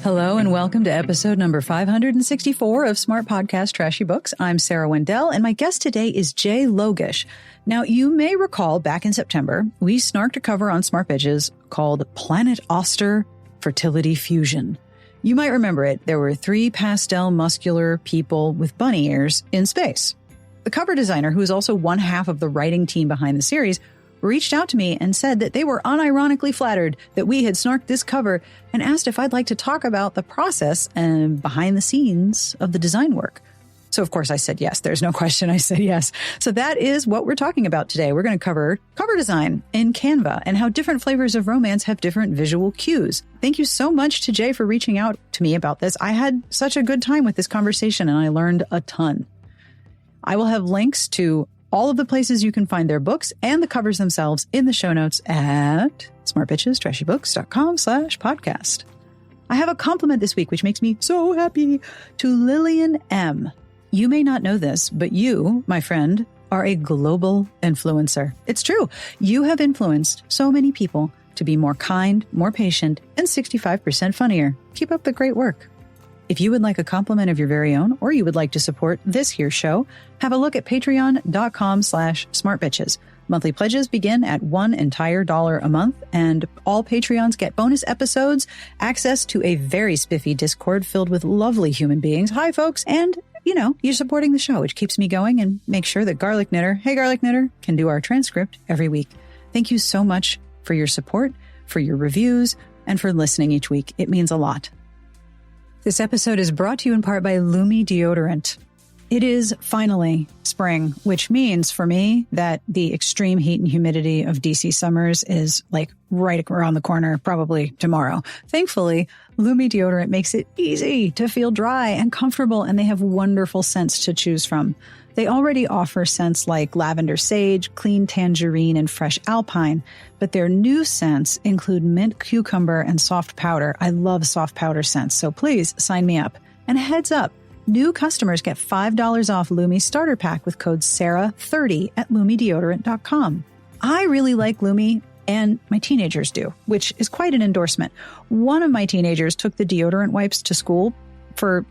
Hello and welcome to episode number 564 of Smart Podcast Trashy Books. I'm Sarah Wendell, and my guest today is Jay Logish. Now, you may recall back in September, we snarked a cover on Smart Bitches called Planet Auster Fertility Fusion. You might remember it. There were 3 pastel muscular people with bunny ears in space. The cover designer, who is also one half of the writing team behind the series, reached out to me and said that they were unironically flattered that we had snarked this cover and asked if I'd like to talk about the process and behind the scenes of the design work. So, of course, I said yes. There's no question. I said yes. So that is what we're talking about today. We're going to cover cover design in Canva and how different flavors of romance have different visual cues. Thank you so much to Jay for reaching out to me about this. I had such a good time with this conversation and I learned a ton. I will have links to all of the places you can find their books and the covers themselves in the show notes at smartbitchestrashybooks.com/podcast. I have a compliment this week, which makes me so happy, to Lillian M. You may not know this, but you, my friend, are a global influencer. It's true. You have influenced so many people to be more kind, more patient, and 65% funnier. Keep up the great work. If you would like a compliment of your very own, or you would like to support this here show, have a look at patreon.com/smartbitches. Monthly pledges begin at $1 entire a month, and all Patreons get bonus episodes, access to a very spiffy Discord filled with lovely human beings. Hi, folks. And, you know, you're supporting the show, which keeps me going and makes sure that Garlic Knitter, hey, Garlic Knitter, can do our transcript every week. Thank you so much for your support, for your reviews, and for listening each week. It means a lot. This episode is brought to you in part by Lumi Deodorant. It is finally spring, which means for me that the extreme heat and humidity of DC summers is like right around the corner, probably tomorrow. Thankfully, Lumi Deodorant makes it easy to feel dry and comfortable, and they have wonderful scents to choose from. They already offer scents like lavender sage, clean tangerine, and fresh alpine, but their new scents include mint cucumber and soft powder. I love soft powder scents, so please sign me up. And heads up, new customers get $5 off Lumi's starter pack with code SARAH30 at lumideodorant.com. I really like Lumi, and my teenagers do, which is quite an endorsement. One of my teenagers took the deodorant wipes to school for,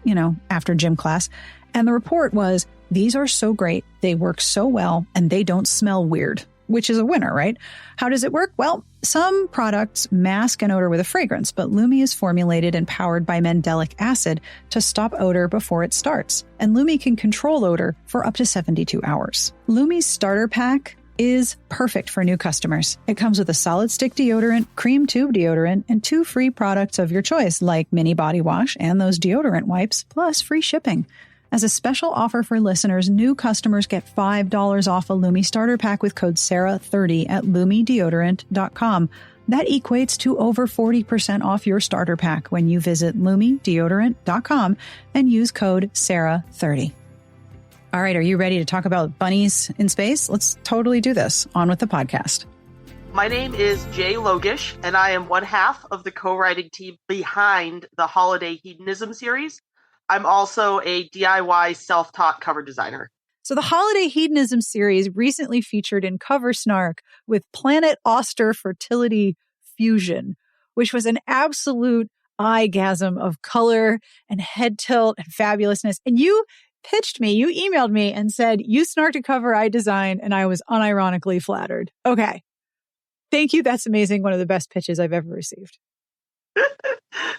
after gym class, and the report was, these are so great, they work so well, and they don't smell weird, which is a winner, right? How does it work? Well, some products mask an odor with a fragrance, but Lumi is formulated and powered by mandelic acid to stop odor before it starts. And Lumi can control odor for up to 72 hours. Lumi's starter pack is perfect for new customers. It comes with a solid stick deodorant, cream tube deodorant, and 2 free products of your choice, like mini body wash and those deodorant wipes, plus free shipping. As a special offer for listeners, new customers get $5 off a Lumi starter pack with code SARAH30 at lumideodorant.com. That equates to over 40% off your starter pack when you visit lumideodorant.com and use code SARAH30. All right, are you ready to talk about bunnies in space? Let's totally do this. On with the podcast. My name is Jay Logish, and I am one half of the co-writing team behind the Holiday Hedonism series. I'm also a DIY self-taught cover designer. So the Holiday Hedonism series recently featured in Cover Snark with Planet Auster Fertility Fusion, which was an absolute eye-gasm of color and head tilt and fabulousness. And you pitched me, you emailed me and said, you snarked a cover I designed and I was unironically flattered. Okay. Thank you. That's amazing. One of the best pitches I've ever received.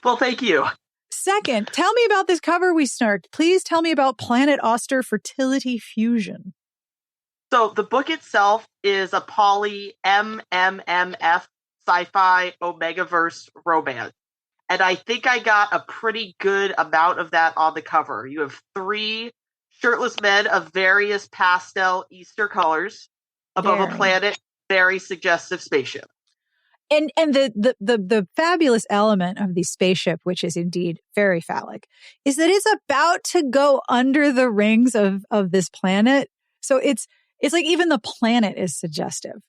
Well, thank you. Second, tell me about this cover we snarked. Please tell me about Planet Auster Fertility Fusion. So the book itself is a poly MMMF sci-fi Omegaverse romance. And I think I got a pretty good amount of that on the cover. You have 3 shirtless men of various pastel Easter colors above a planet, very suggestive spaceship. And the fabulous element of the spaceship, which is indeed very phallic, is that it's about to go under the rings of this planet. So it's like even the planet is suggestive.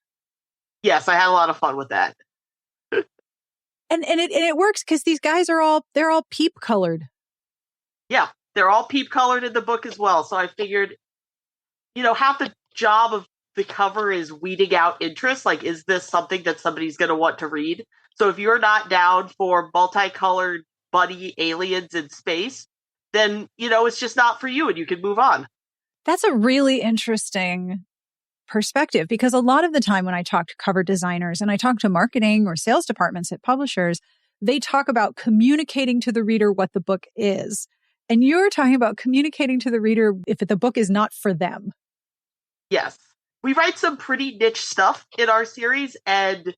Yes, I had a lot of fun with that. And it works because these guys they're all peep colored. Yeah, they're all peep colored in the book as well. So I figured, half the job of the cover is weeding out interest. Like, is this something that somebody's going to want to read? So if you're not down for multicolored bunny aliens in space, then, it's just not for you and you can move on. That's a really interesting perspective, because a lot of the time when I talk to cover designers and I talk to marketing or sales departments at publishers, they talk about communicating to the reader what the book is. And you're talking about communicating to the reader if the book is not for them. Yes. We write some pretty niche stuff in our series, and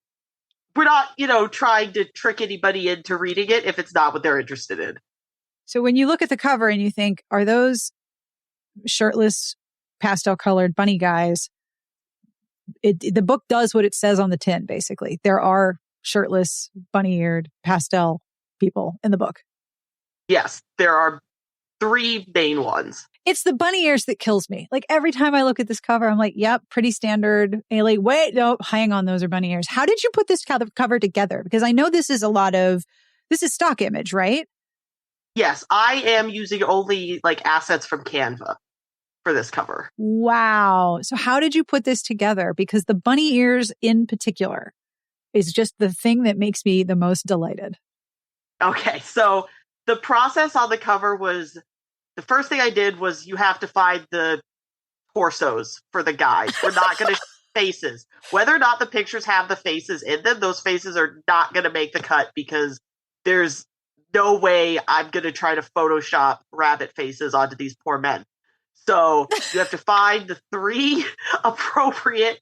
we're not, trying to trick anybody into reading it if it's not what they're interested in. So when you look at the cover and you think, are those shirtless, pastel-colored bunny guys? The book does what it says on the tin, basically. There are shirtless, bunny-eared, pastel people in the book. Yes, there are 3 main ones. It's the bunny ears that kills me. Like every time I look at this cover, I'm like, yep, pretty standard. And like, wait, no, hang on, those are bunny ears. How did you put this cover together? Because I know this is stock image, right? Yes, I am using only like assets from Canva for this cover. Wow. So how did you put this together? Because the bunny ears in particular is just the thing that makes me the most delighted. Okay, so the process on the cover was, the first thing I did was you have to find the torsos for the guys. We're not going to faces. Whether or not the pictures have the faces in them, those faces are not going to make the cut, because there's no way I'm going to try to Photoshop rabbit faces onto these poor men. So you have to find the 3 appropriate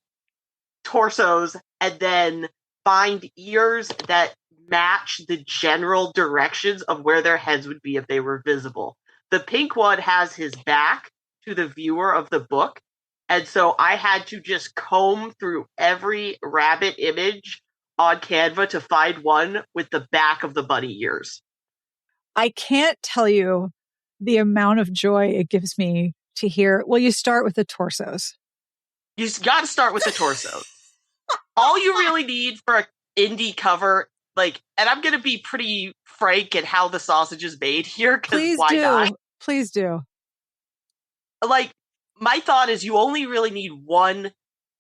torsos and then find ears that match the general directions of where their heads would be if they were visible. The pink one has his back to the viewer of the book. And so I had to just comb through every rabbit image on Canva to find one with the back of the bunny ears. I can't tell you the amount of joy it gives me to hear. Well, you start with the torsos. You got to start with the torsos. All you really need for an indie cover, and I'm going to be pretty frank in how the sausage is made here, because why not? Please do. My thought is you only really need one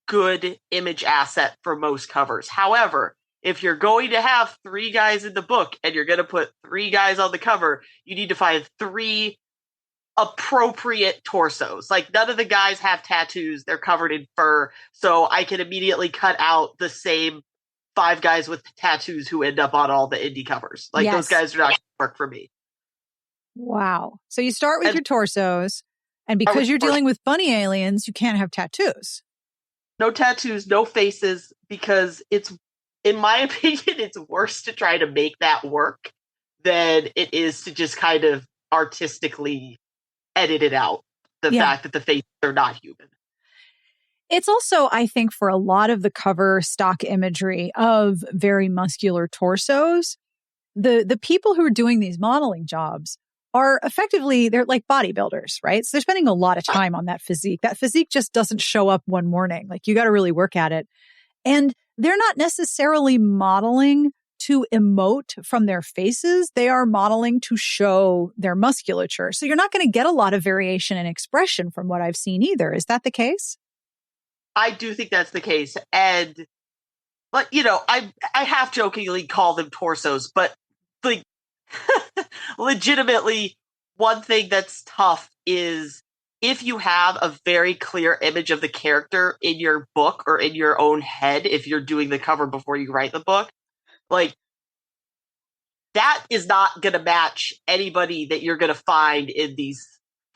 good image asset for most covers. However, if you're going to have 3 guys in the book and you're going to put 3 guys on the cover, you need to find 3 appropriate torsos. None of the guys have tattoos. They're covered in fur. So I can immediately cut out the same 5 guys with tattoos who end up on all the indie covers. Yes. Those guys are not going to work for me. Wow. So you start with your torsos, and because you're dealing with bunny aliens, you can't have tattoos. No tattoos, no faces, because in my opinion, it's worse to try to make that work than it is to just kind of artistically edit it out. The fact that the faces are not human. It's also, I think, for a lot of the cover stock imagery of very muscular torsos, the people who are doing these modeling jobs are effectively, they're like bodybuilders, right? So they're spending a lot of time on that physique. That physique just doesn't show up one morning. You got to really work at it. And they're not necessarily modeling to emote from their faces. They are modeling to show their musculature. So you're not going to get a lot of variation in expression from what I've seen either. Is that the case? I do think that's the case. And, I half jokingly call them torsos, but legitimately, one thing that's tough is if you have a very clear image of the character in your book or in your own head, if you're doing the cover before you write the book, that is not going to match anybody that you're going to find in these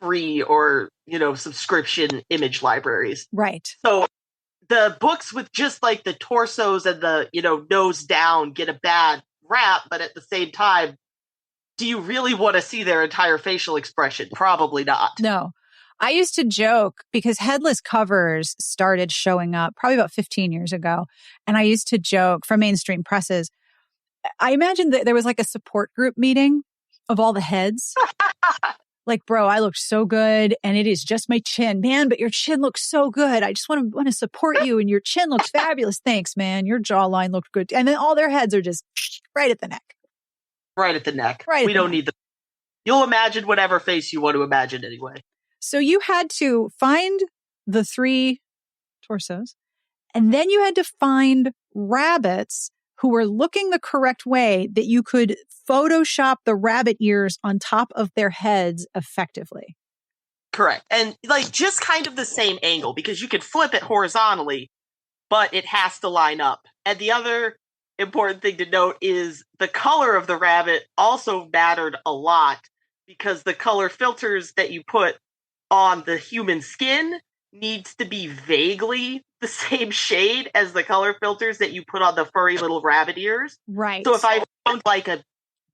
free or, subscription image libraries. Right. So the books with just the torsos and the, nose down get a bad rap, but at the same time, do you really want to see their entire facial expression? Probably not. No. I used to joke because headless covers started showing up probably about 15 years ago. And I used to joke from mainstream presses. I imagined that there was a support group meeting of all the heads. Bro, I look so good and it is just my chin. Man, but your chin looks so good. I just want to support you and your chin looks fabulous. Thanks, man. Your jawline looked good. And then all their heads are just right at the neck. Right at the neck. We don't need them. You'll imagine whatever face you want to imagine anyway. So you had to find the 3 torsos, and then you had to find rabbits who were looking the correct way that you could Photoshop the rabbit ears on top of their heads effectively. Correct. And like just kind of the same angle because you could flip it horizontally, but it has to line up. And the other important thing to note is the color of the rabbit also mattered a lot because the color filters that you put on the human skin needs to be vaguely the same shade as the color filters that you put on the furry little rabbit ears. Right. So if I found like a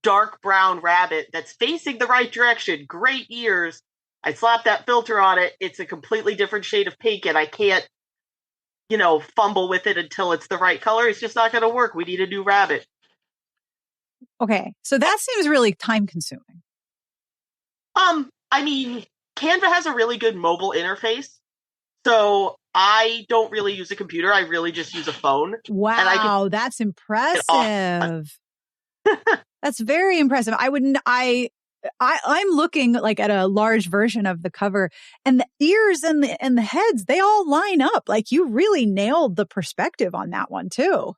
dark brown rabbit that's facing the right direction, great ears, I slap that filter on it, it's a completely different shade of pink, and I can't, fumble with it until it's the right color. It's just not going to work. We need a new rabbit. Okay, so that seems really time consuming. I mean, Canva has a really good mobile interface, so I don't really use a computer. I really just use a phone. Wow, that's impressive. That's very impressive. I'm looking like at a large version of the cover, and the ears and the heads, they all line up. Like you really nailed the perspective on that one too.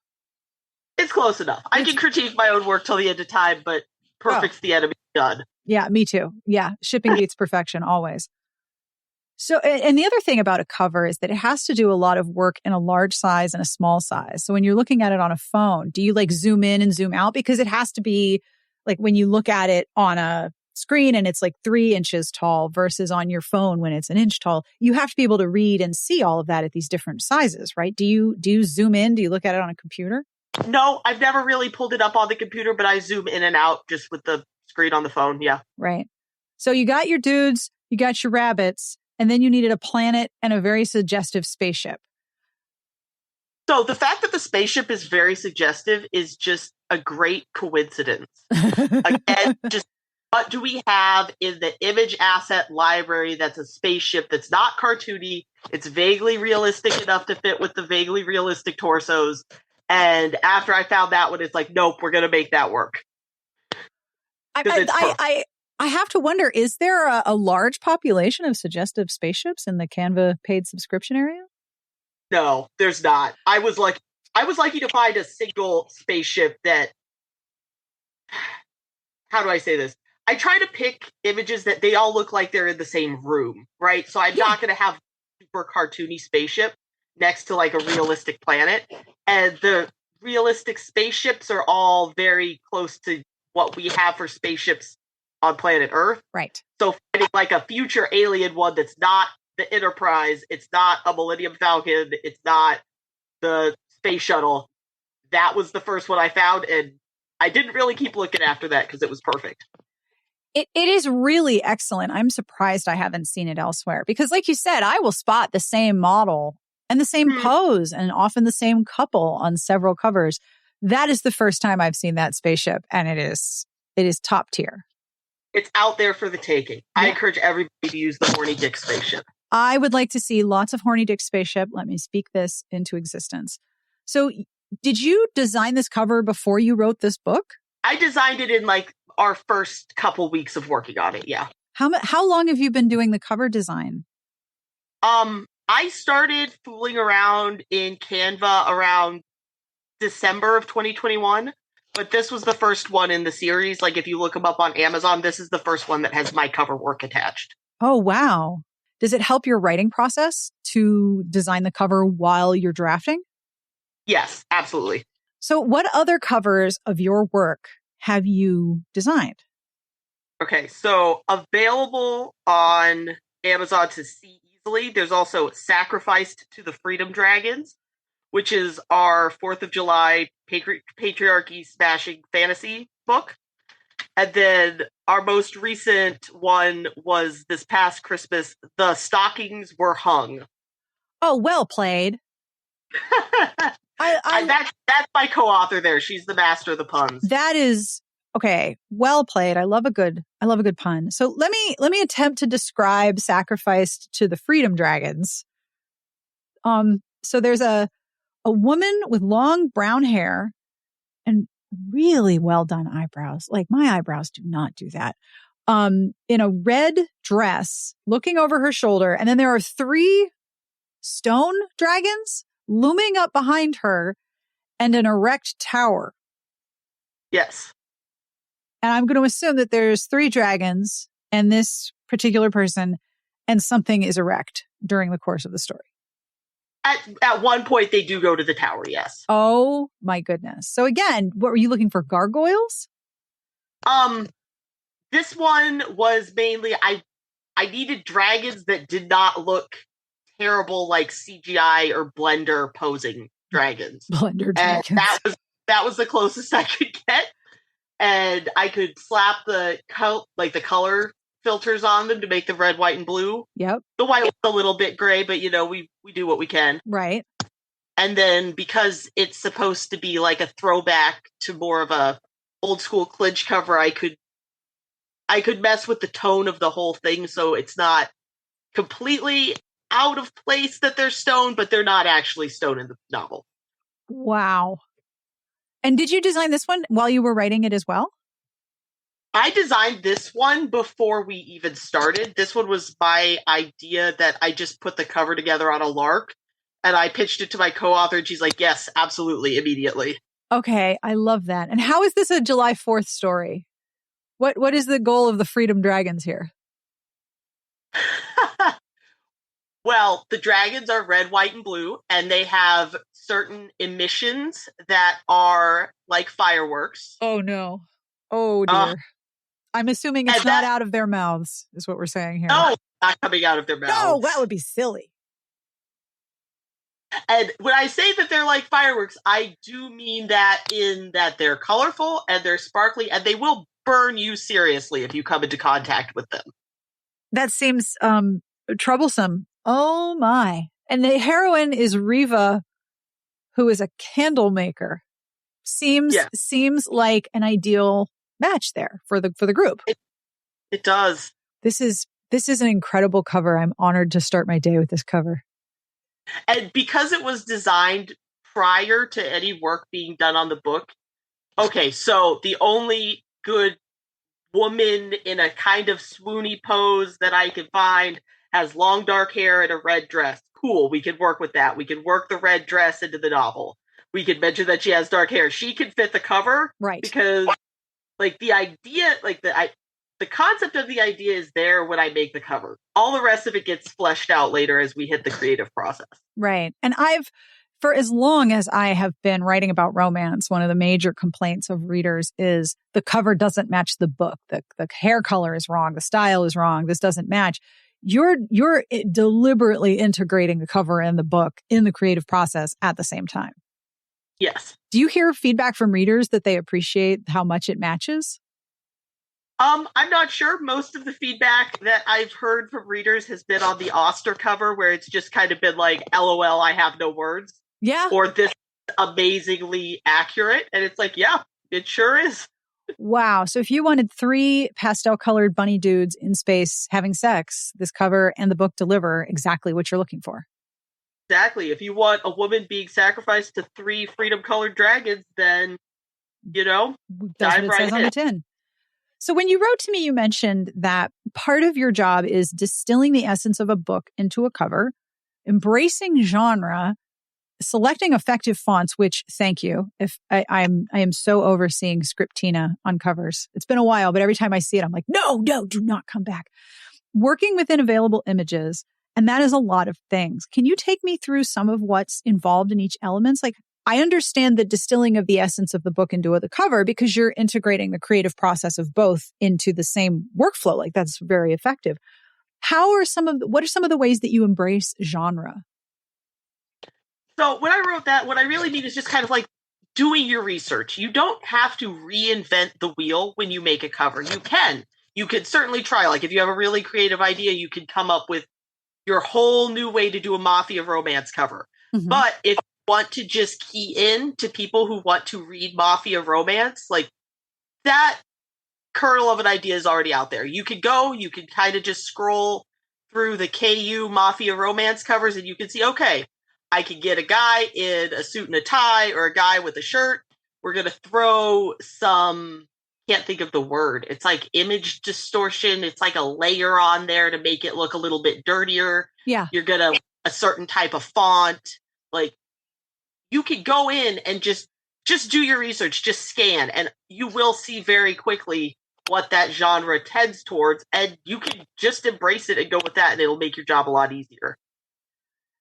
It's close enough. I can critique my own work till the end of time, but perfect's the enemy. Done. Yeah, me too. Yeah, shipping beats perfection always. So, and the other thing about a cover is that it has to do a lot of work in a large size and a small size. So when you're looking at it on a phone, do you like zoom in and zoom out? Because it has to be like when you look at it on a screen and it's like 3 inches tall versus on your phone when it's 1 inch tall, you have to be able to read and see all of that at these different sizes, right? Do you zoom in? Do you look at it on a computer? No, I've never really pulled it up on the computer, but I zoom in and out just with the screen on the phone. Yeah. Right. So you got your dudes, you got your rabbits, and then you needed a planet and a very suggestive spaceship. So the fact that the spaceship is very suggestive is just a great coincidence. Again, just what do we have in the image asset library that's a spaceship that's not cartoony? It's vaguely realistic enough to fit with the vaguely realistic torsos. And after I found that one, it's like, nope, we're going to make that work. I have to wonder, is there a large population of suggestive spaceships in the Canva paid subscription area? No, there's not. I was lucky to find a single spaceship that, how do I say this? I try to pick images that they all look like they're in the same room, right? So I'm not going to have a super cartoony spaceship next to like a realistic planet. And the realistic spaceships are all very close to what we have for spaceships on planet Earth. Right. So finding like a future alien one that's not the Enterprise, it's not a Millennium Falcon, it's not the space shuttle. That was the first one I found, and I didn't really keep looking after that because it was perfect. It is really excellent. I'm surprised I haven't seen it elsewhere because, like you said, I will spot the same model and the same pose and often the same couple on several covers. That is the first time I've seen that spaceship, and it is top tier. It's out there for the taking. Yeah. I encourage everybody to use the Horny Dick spaceship. I would like to see lots of Horny Dick spaceship. Let me speak this into existence. So did you design this cover before you wrote this book? I designed it in like our first couple weeks of working on it. Yeah. How long have you been doing the cover design? I started fooling around in Canva around December of 2021, but this was the first one in the series. Like if you look them up on Amazon, this is the first one that has my cover work attached. Oh, wow. Does it help your writing process to design the cover while you're drafting? Yes, absolutely. So what other covers of your work have you designed? Okay, so available on Amazon to see easily, there's also Sacrificed to the Freedom Dragons, which is our 4th of July patriarchy smashing fantasy book. And then our most recent one was this past Christmas, The Stockings Were Hung. Oh, well played. That's my co-author there. She's the master of the puns. That is okay. Well played. I love a good pun. So let me attempt to describe Sacrificed to the Freedom Dragons. So there's a woman with long brown hair and really well done eyebrows. Like my eyebrows do not do that. In a red dress, looking over her shoulder, and then there are 3 stone dragons looming up behind her, and an erect tower. Yes. And I'm going to assume that there's 3 dragons and this particular person, and something is erect during the course of the story. At one point, they do go to the tower, yes. Oh, my goodness. So again, what were you looking for? Gargoyles? This one was mainly, I needed dragons that did not look terrible like CGI or Blender posing dragons. Blender dragons. And that was the closest I could get. And I could slap the color filters on them to make them red, white, and blue. Yep. The white was a little bit gray, but we do what we can. Right. And then because it's supposed to be like a throwback to more of a old school clinch cover, I could mess with the tone of the whole thing so it's not completely out of place that they're stone, but they're not actually stone in the novel. Wow. And did you design this one while you were writing it as well? I designed this one before we even started. This one was my idea that I just put the cover together on a lark, and I pitched it to my co-author, and she's like, yes, absolutely, immediately. Okay, I love that. And how is this a July 4th story? What is the goal of the Freedom Dragons here? Well, the dragons are red, white, and blue, and they have certain emissions that are like fireworks. Oh, no. Oh, dear. I'm assuming it's not out of their mouths, is what we're saying here. No, not coming out of their mouths. No, that would be silly. And when I say that they're like fireworks, I do mean that in that they're colorful and they're sparkly, and they will burn you seriously if you come into contact with them. That seems troublesome. Oh, my. And the heroine is Riva, who is a candle maker. Seems like an ideal match there for the group. It does. This is an incredible cover. I'm honored to start my day with this cover. And because it was designed prior to any work being done on the book, okay, so the only good woman in a kind of swoony pose that I could find has long dark hair and a red dress. Cool, we can work with that. We can work the red dress into the novel. We could mention that she has dark hair. She can fit the cover. Right. Because the idea, the concept of the idea is there when I make the cover. All the rest of it gets fleshed out later as we hit the creative process. Right. And for as long as I have been writing about romance, one of the major complaints of readers is the cover doesn't match the book. The hair color is wrong. The style is wrong. This doesn't match. You're deliberately integrating the cover and the book in the creative process at the same time. Yes. Do you hear feedback from readers that they appreciate how much it matches? I'm not sure. Most of the feedback that I've heard from readers has been on the Oster cover, where it's just kind of been like, LOL, I have no words. Yeah. Or this is amazingly accurate. And it's like, yeah, it sure is. Wow. So if you wanted 3 pastel-colored bunny dudes in space having sex, this cover and the book deliver exactly what you're looking for. Exactly. If you want a woman being sacrificed to 3 freedom-colored dragons, then, that's what it says on the tin. So when you wrote to me, you mentioned that part of your job is distilling the essence of a book into a cover, embracing genre, selecting effective fonts, which, thank you. If I am so over seeing Scriptina on covers. It's been a while, but every time I see it, I'm like, no, do not come back. Working within available images. And that is a lot of things. Can you take me through some of what's involved in each element? Like, I understand the distilling of the essence of the book into the cover because you're integrating the creative process of both into the same workflow. Like, that's very effective. What are some of the ways that you embrace genre? So when I wrote that, what I really mean is just kind of like doing your research. You don't have to reinvent the wheel when you make a cover. You could certainly try. Like, if you have a really creative idea, you can come up with your whole new way to do a Mafia romance cover. Mm-hmm. But if you want to just key in to people who want to read Mafia romance, like, that kernel of an idea is already out there. You can kind of just scroll through the KU Mafia romance covers and you can see, okay, I could get a guy in a suit and a tie or a guy with a shirt. We're going to throw some, can't think of the word. It's like image distortion. It's like a layer on there to make it look a little bit dirtier. Yeah. You're going to a certain type of font. Like, you could go in and just do your research, just scan, and you will see very quickly what that genre tends towards, and you can just embrace it and go with that, and it'll make your job a lot easier.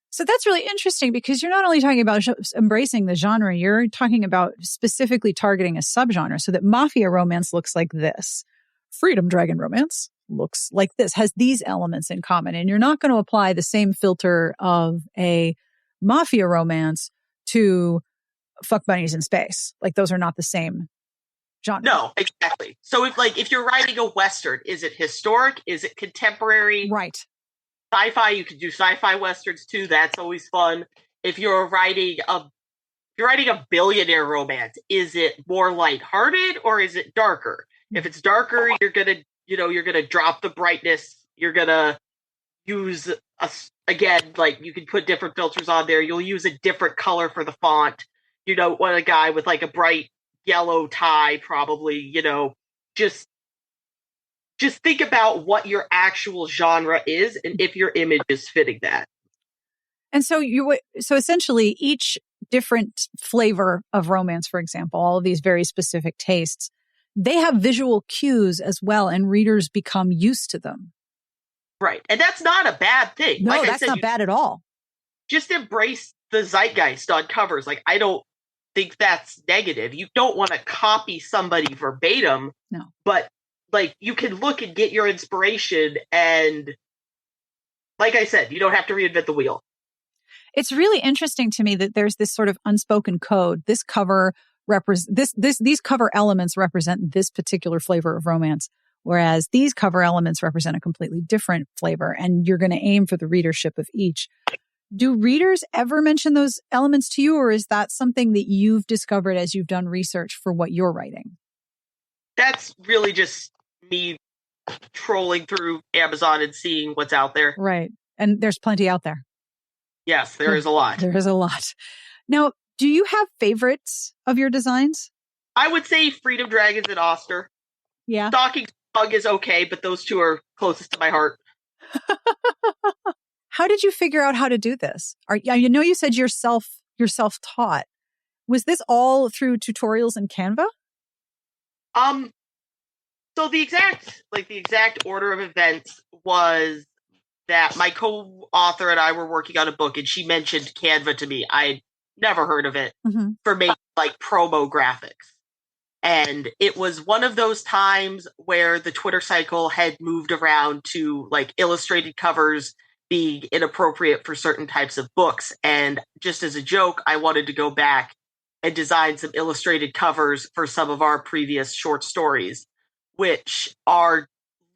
So that's really interesting because you're not only talking about embracing the genre, you're talking about specifically targeting a subgenre so that mafia romance looks like this. Freedom Dragon romance looks like this, has these elements in common. And you're not going to apply the same filter of a mafia romance to fuck bunnies in space. Like those are not the same genre. No, exactly. So if you're writing a Western, is it historic? Is it contemporary? Right. Sci-fi, you can do sci-fi Westerns too. That's always fun. If you're writing a billionaire romance, is it more lighthearted or is it darker? If it's darker, you're gonna drop the brightness. You're gonna use you can put different filters on there. You'll use a different color for the font. You don't want a guy with like a bright yellow tie, probably. Just think about what your actual genre is and if your image is fitting that. And so essentially each different flavor of romance, for example, all of these very specific tastes, they have visual cues as well, and readers become used to them. Right. And that's not a bad thing. No, that's not bad at all. Just embrace the zeitgeist on covers. Like, I don't think that's negative. You don't want to copy somebody verbatim. No. But you can look and get your inspiration, and like I said, you don't have to reinvent the wheel. It's really interesting to me that there's this sort of unspoken code. This cover these cover elements represent this particular flavor of romance, whereas these cover elements represent a completely different flavor, and you're going to aim for the readership of each. Do readers ever mention those elements to you, or is that something that you've discovered as you've done research for what you're writing? That's really just me trolling through Amazon and seeing what's out there. Right. And there's plenty out there. Yes, there is a lot. There is a lot. Now, do you have favorites of your designs? I would say Freedom Dragons and Oster. Yeah. Stalking Bug is okay, but those two are closest to my heart. How did you figure out how to do this? You said you're self-taught. Was this all through tutorials in Canva? So the exact order of events was that my co-author and I were working on a book, and she mentioned Canva to me. I'd never heard of it for making promo graphics. And it was one of those times where the Twitter cycle had moved around to illustrated covers being inappropriate for certain types of books. And just as a joke, I wanted to go back and design some illustrated covers for some of our previous short stories, which are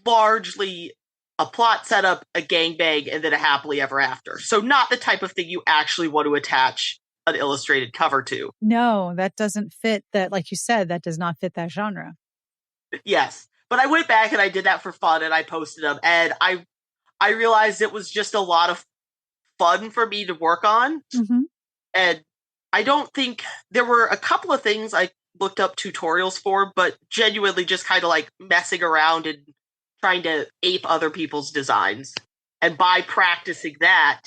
largely a plot setup, a gangbang, and then a happily ever after. So not the type of thing you actually want to attach an illustrated cover to. No, that doesn't fit that. Like you said, that does not fit that genre. Yes. But I went back and I did that for fun, and I posted them, and I realized it was just a lot of fun for me to work on. Mm-hmm. And I don't think there were a couple of things I looked up tutorials for, but genuinely just kind of messing around and trying to ape other people's designs. And by practicing that,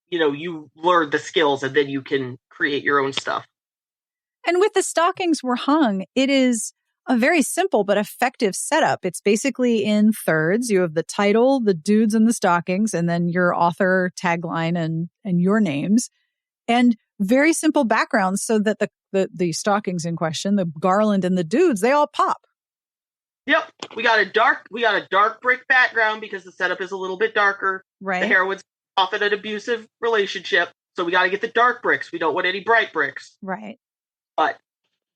you learn the skills, and then you can create your own stuff. And with the stockings were hung, it is a very simple but effective setup. It's basically in thirds. You have the title, the dudes and the stockings, and then your author tagline and your names, and very simple backgrounds so that the stockings in question, the garland and the dudes, they all pop. Yep. We got a dark brick background because the setup is a little bit darker. Right. The heroine's often an abusive relationship, so we got to get the dark bricks. We don't want any bright bricks. Right. But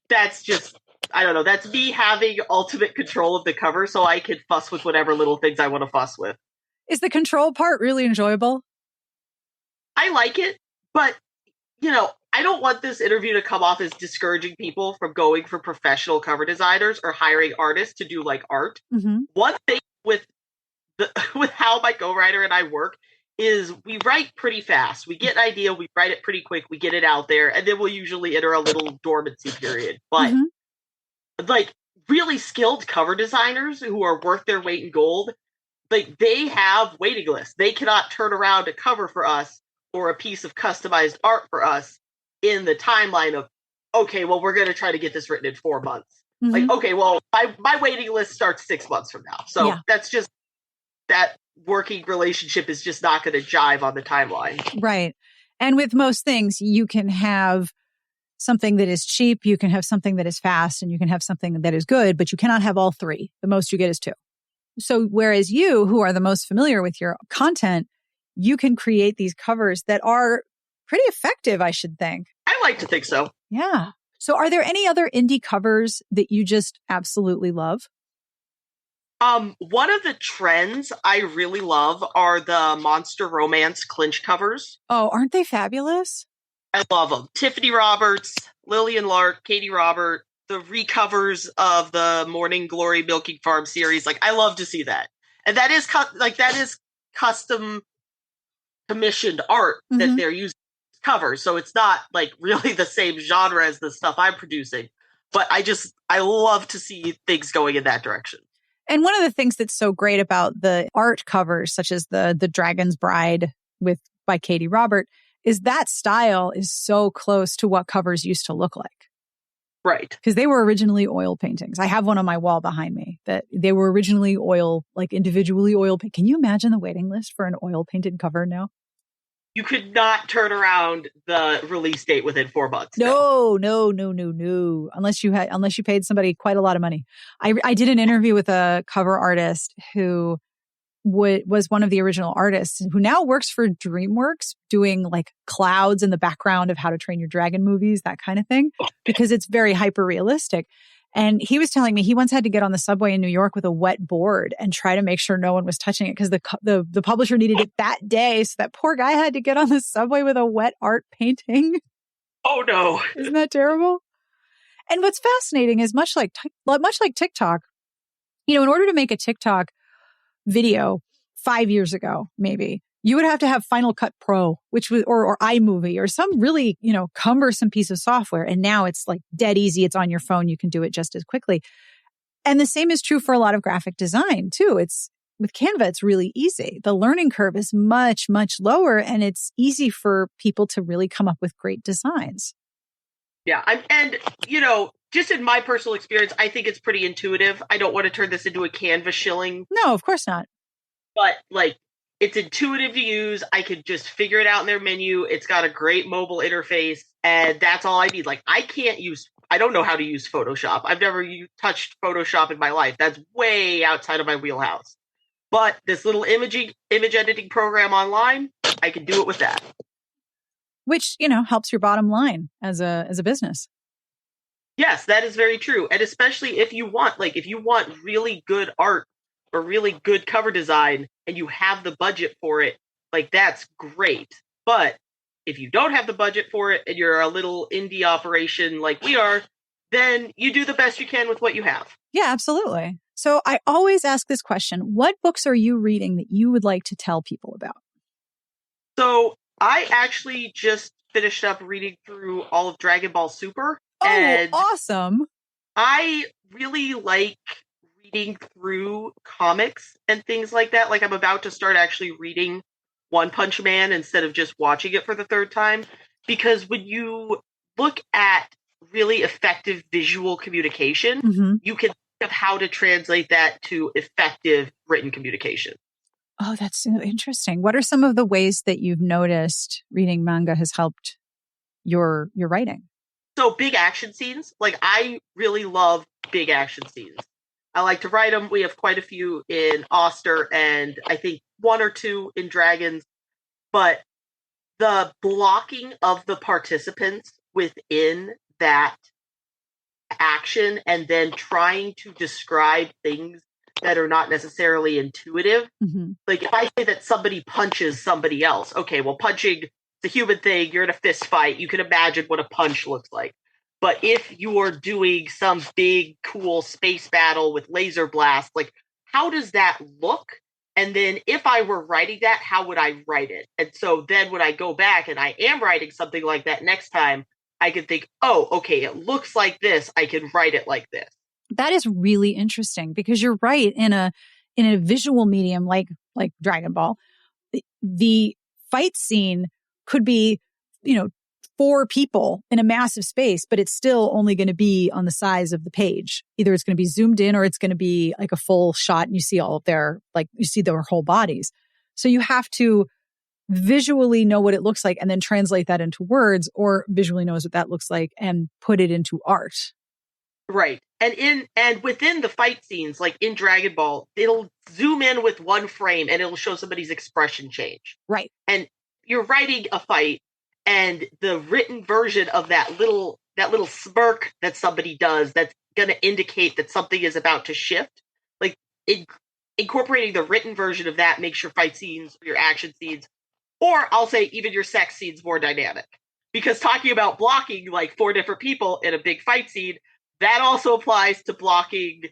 that's just, I don't know, that's me having ultimate control of the cover, so I can fuss with whatever little things I want to fuss with. Is the control part really enjoyable? I like it, but, I don't want this interview to come off as discouraging people from going for professional cover designers or hiring artists to do art. Mm-hmm. One thing with how my co-writer and I work is we write pretty fast. We get an idea, we write it pretty quick, we get it out there, and then we'll usually enter a little dormancy period. But really skilled cover designers who are worth their weight in gold, they have waiting lists. They cannot turn around a cover for us or a piece of customized art for us in the timeline of, okay, well, we're going to try to get this written in 4 months. Mm-hmm. Like, okay, well, my waiting list starts 6 months from now. So that's just, that working relationship is just not going to jive on the timeline. Right. And with most things, you can have something that is cheap, you can have something that is fast, and you can have something that is good, but you cannot have all three. The most you get is two. So whereas you, who are the most familiar with your content, you can create these covers that are pretty effective, I should think. I like to think so. Yeah. So are there any other indie covers that you just absolutely love? One of the trends I really love are the monster romance clinch covers. Oh, aren't they fabulous? I love them. Tiffany Roberts, Lillian Lark, Katie Robert, the recovers of the Morning Glory Milking Farm series. Like, I love to see that. And that is custom commissioned art that they're using covers. So it's not like really the same genre as the stuff I'm producing. But I love to see things going in that direction. And one of the things that's so great about the art covers, such as the Dragon's Bride by Katie Robert, is that style is so close to what covers used to look like. Right. Because they were originally oil paintings. I have one on my wall behind me that they were originally individually oil painted. Can you imagine the waiting list for an oil painted cover now? You could not turn around the release date within 4 months. No. Unless you paid somebody quite a lot of money. I did an interview with a cover artist who was one of the original artists who now works for DreamWorks doing like clouds in the background of How to Train Your Dragon movies, that kind of thing, because it's very hyper realistic. And he was telling me he once had to get on the subway in New York with a wet board and try to make sure no one was touching it because the publisher needed it that day. So that poor guy had to get on the subway with a wet art painting. Oh no. Isn't that terrible? And what's fascinating is much like TikTok, in order to make a TikTok video 5 years ago, maybe, you would have to have Final Cut Pro, which was, or iMovie or some really, cumbersome piece of software. And now it's like dead easy. It's on your phone. You can do it just as quickly. And the same is true for a lot of graphic design too. With Canva, it's really easy. The learning curve is much, much lower, and it's easy for people to really come up with great designs. Yeah. Just in my personal experience, I think it's pretty intuitive. I don't want to turn this into a Canva shilling. No, of course not. But it's intuitive to use. I could just figure it out in their menu. It's got a great mobile interface, and that's all I need. I don't know how to use Photoshop. I've never touched Photoshop in my life. That's way outside of my wheelhouse. But this little image editing program online, I can do it with that. Which, helps your bottom line as a business. Yes, that is very true. And especially if you want really good art or really good cover design and you have the budget for it, that's great. But if you don't have the budget for it and you're a little indie operation like we are, then you do the best you can with what you have. Yeah, absolutely. So I always ask this question: what books are you reading that you would like to tell people about? So I actually just finished up reading through all of Dragon Ball Super. Oh, and awesome. I really like reading through comics and things like that. I'm about to start actually reading One Punch Man instead of just watching it for the third time. Because when you look at really effective visual communication, you can think of how to translate that to effective written communication. Oh, that's so interesting. What are some of the ways that you've noticed reading manga has helped your writing? So big action scenes, I really love big action scenes. I like to write them. We have quite a few in Oster and I think 1 or 2 in Dragons. But the blocking of the participants within that action and then trying to describe things that are not necessarily intuitive. If I say that somebody punches somebody else, okay, well, punching, it's a human thing. You're in a fist fight. You can imagine what a punch looks like. But if you're doing some big, cool space battle with laser blast, how does that look? And then if I were writing that, how would I write it? And so then when I go back and I am writing something like that next time, I can think, oh, okay, it looks like this. I can write it like this. That is really interesting because you're right. In a visual medium like Dragon Ball, the fight scene could be, 4 people in a massive space, but it's still only going to be on the size of the page. Either it's going to be zoomed in or it's going to be like a full shot and you see all of their, like you see their whole bodies. So you have to visually know what it looks like and then translate that into words, or visually knows what that looks like and put it into art. Right. And within the fight scenes, like in Dragon Ball, it'll zoom in with one frame and it'll show somebody's expression change. Right. And you're writing a fight, and the written version of that little smirk that somebody does that's going to indicate that something is about to shift. Like incorporating the written version of that makes your fight scenes, your action scenes, or I'll say even your sex scenes more dynamic. Because talking about blocking like 4 different people in a big fight scene, that also applies to blocking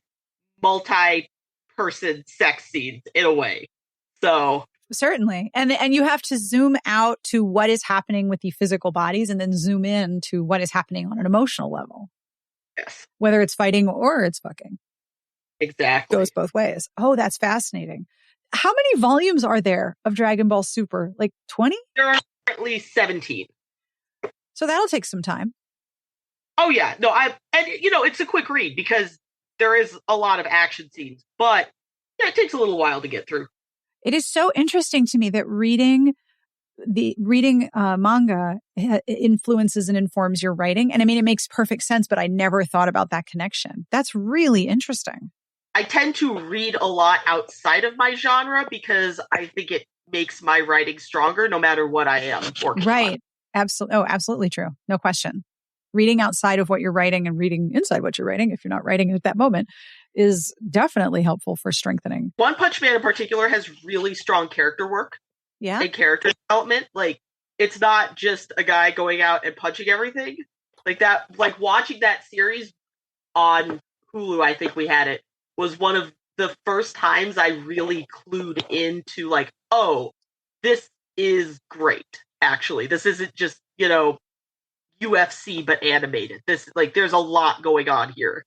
multi-person sex scenes in a way. So certainly. And you have to zoom out to what is happening with the physical bodies and then zoom in to what is happening on an emotional level. Yes. Whether it's fighting or it's fucking. Exactly. Goes both ways. Oh, that's fascinating. How many volumes are there of Dragon Ball Super? Like 20? There are currently 17. So that'll take some time. Oh yeah. No, it's a quick read because there is a lot of action scenes, but yeah, it takes a little while to get through. It is so interesting to me that reading manga influences and informs your writing. And I mean, it makes perfect sense, but I never thought about that connection. That's really interesting. I tend to read a lot outside of my genre because I think it makes my writing stronger no matter what I am working right. on. Absolutely. Oh, absolutely true. No question. Reading outside of what you're writing and reading inside what you're writing, if you're not writing it at that moment, is definitely helpful for strengthening. One Punch Man in particular has really strong character work. Yeah. And character development. Like, it's not just a guy going out and punching everything. Like that, like watching that series on Hulu, I think we had it, was one of the first times I really clued into like, oh, this is great, actually. This isn't just, UFC, but animated. This, like, there's a lot going on here.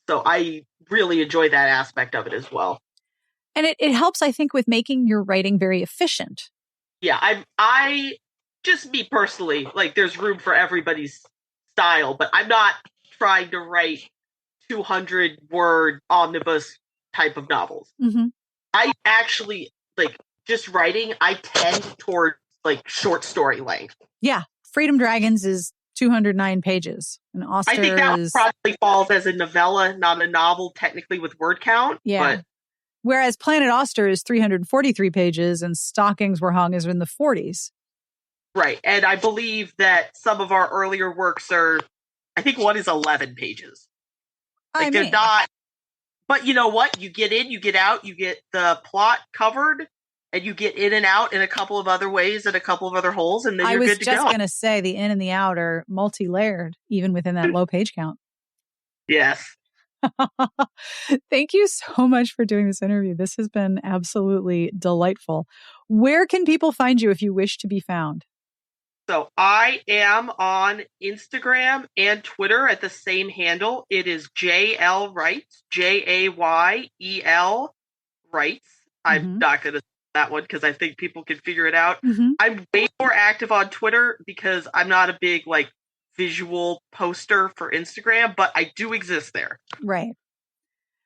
So I really enjoy that aspect of it as well. And it helps, I think, with making your writing very efficient. Yeah, I just me personally, like, there's room for everybody's style, but I'm not trying to write 200-word omnibus type of novels. Mm-hmm. I actually, like, just writing, I tend towards, like, short story length. Yeah. Freedom Dragons is 209 pages. And Oster I think that probably falls as a novella, not a novel, technically, with word count. Yeah. But whereas Planet Oster is 343 pages and Stockings Were Hung is in the 40s. Right. And I believe that some of our earlier works are, I think one is 11 pages. Like, they're not, but you know what? You get in, you get out, you get the plot covered, and you get in and out in a couple of other ways and a couple of other holes, and then you're good to go. I was just going to say the in and the out are multi-layered, even within that low page count. Yes. Thank you so much for doing this interview. This has been absolutely delightful. Where can people find you if you wish to be found? So I am on Instagram and Twitter at the same handle. It is JL Writes, JAYEL Writes. I'm not going to say that one because I think people can figure it out. Mm-hmm. I'm way more active on Twitter because I'm not a big, like, visual poster for Instagram, but I do exist there. Right.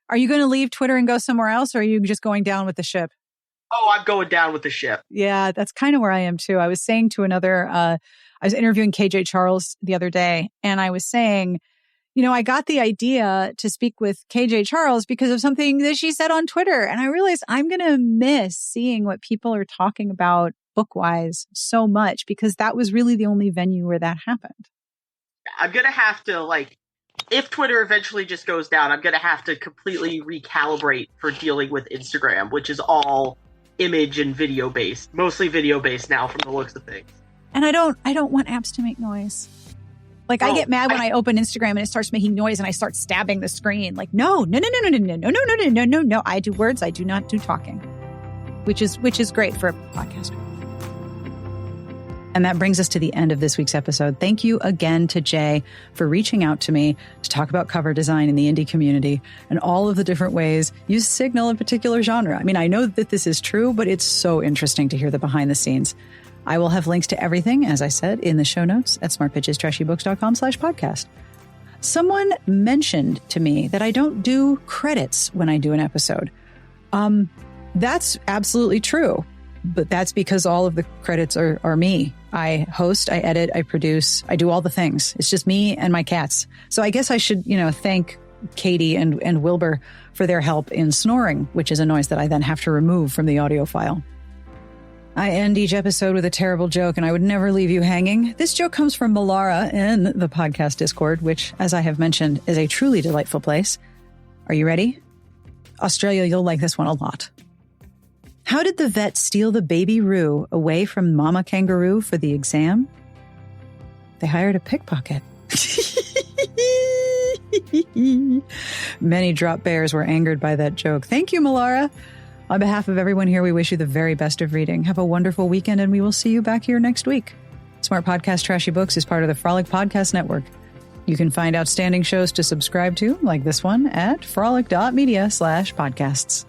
Are you going to leave Twitter and go somewhere else, or are you just going down with the ship? Oh, I'm going down with the ship. Yeah, that's kind of where I am too. I was saying to another, I was interviewing KJ Charles the other day, and I was saying, I got the idea to speak with KJ Charles because of something that she said on Twitter. And I realized I'm going to miss seeing what people are talking about book-wise so much because that was really the only venue where that happened. I'm going to have to, like, if Twitter eventually just goes down, I'm going to have to completely recalibrate for dealing with Instagram, which is all image and video based, mostly video based now from the looks of things. And I don't want apps to make noise. Like, I get mad when I open Instagram and it starts making noise and I start stabbing the screen. Like, no. I do words. I do not do talking, which is great for a podcaster. And that brings us to the end of this week's episode. Thank you again to Jay for reaching out to me to talk about cover design in the indie community and all of the different ways you signal a particular genre. I mean, I know that this is true, but it's so interesting to hear the behind the scenes. I will have links to everything, as I said, in the show notes at smartpitchestrashybooks.com/podcast. Someone mentioned to me that I don't do credits when I do an episode. That's absolutely true, but that's because all of the credits are me. I host, I edit, I produce, I do all the things. It's just me and my cats. So I guess I should, thank Katie and Wilbur for their help in snoring, which is a noise that I then have to remove from the audio file. I end each episode with a terrible joke, and I would never leave you hanging. This joke comes from Malara in the podcast Discord, which, as I have mentioned, is a truly delightful place. Are you ready? Australia, you'll like this one a lot. How did the vet steal the baby Roo away from Mama Kangaroo for the exam? They hired a pickpocket. Many drop bears were angered by that joke. Thank you, Malara. On behalf of everyone here, we wish you the very best of reading. Have a wonderful weekend, and we will see you back here next week. Smart Podcast Trashy Books is part of the Frolic Podcast Network. You can find outstanding shows to subscribe to, like this one, at frolic.media/podcasts.